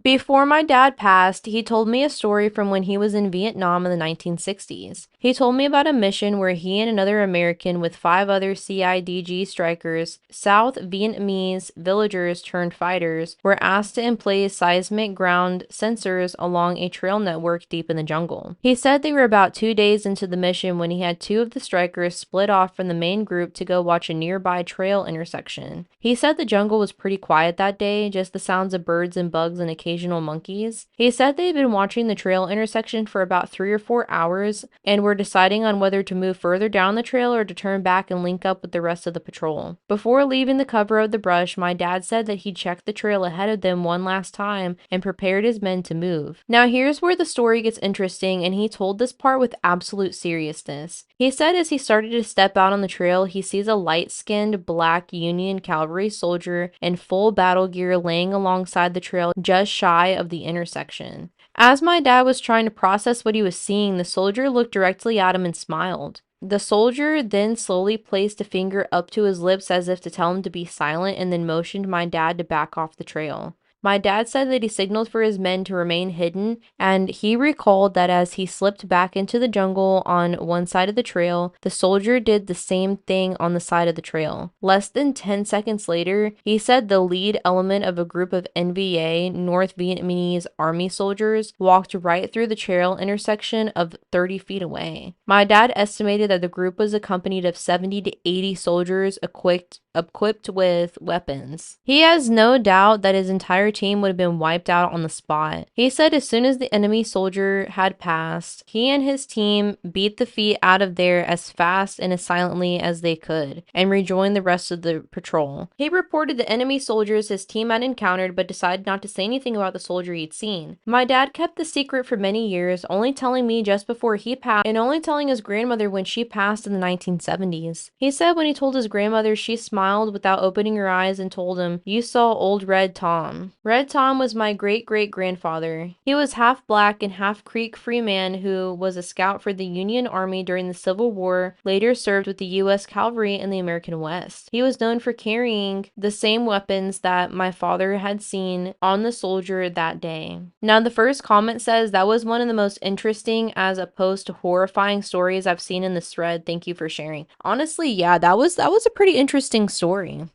Before my dad passed, he told me a story from when he was in Vietnam in the 1960s. He told me about a mission where he and another American with 5 other CIDG strikers, South Vietnamese villagers turned fighters, were asked to emplace seismic ground sensors along a trail network deep in the jungle. He said they were about 2 days into the mission when he had 2 of the strikers split off from the main group to go watch a nearby trail intersection. He said the jungle was pretty quiet that day, just the sounds of birds and bugs and occasional monkeys. He said they had been watching the trail intersection for about 3 or 4 hours and were deciding on whether to move further down the trail or to turn back and link up with the rest of the patrol. Before leaving the cover of the brush, my dad said that he checked the trail ahead of them one last time and prepared his men to move. Now here's where the story gets interesting, and he told this part with absolute seriousness. He said as he started to step out on the trail, he sees a light-skinned black Union cavalry soldier in full battle gear laying alongside the trail just shy of the intersection. As my dad was trying to process what he was seeing, the soldier looked directly at him and smiled. The soldier then slowly placed a finger up to his lips as if to tell him to be silent and then motioned my dad to back off the trail. My dad said that he signaled for his men to remain hidden, and he recalled that as he slipped back into the jungle on one side of the trail, the soldier did the same thing on the side of the trail. Less than 10 seconds later, he said the lead element of a group of NVA, North Vietnamese Army soldiers, walked right through the trail intersection of 30 feet away. My dad estimated that the group was accompanied of 70 to 80 soldiers equipped with weapons. He has no doubt that his entire team would have been wiped out on the spot. He said as soon as the enemy soldier had passed, he and his team beat the feet out of there as fast and as silently as they could and rejoined the rest of the patrol. He reported the enemy soldiers his team had encountered but decided not to say anything about the soldier he'd seen. My dad kept the secret for many years, only telling me just before he passed and only telling his grandmother when she passed in the 1970s. He said when he told his grandmother, she smiled without opening her eyes and told him, "You saw old Red Tom." Red Tom was my great-great-grandfather. He was half black and half Creek free man who was a scout for the Union Army during the Civil War, later served with the U.S. Cavalry in the American West. He was known for carrying the same weapons that my father had seen on the soldier that day. Now, the first comment says that was one of the most interesting as opposed to horrifying stories I've seen in this thread. Thank you for sharing. Honestly, yeah, that was a pretty interesting story.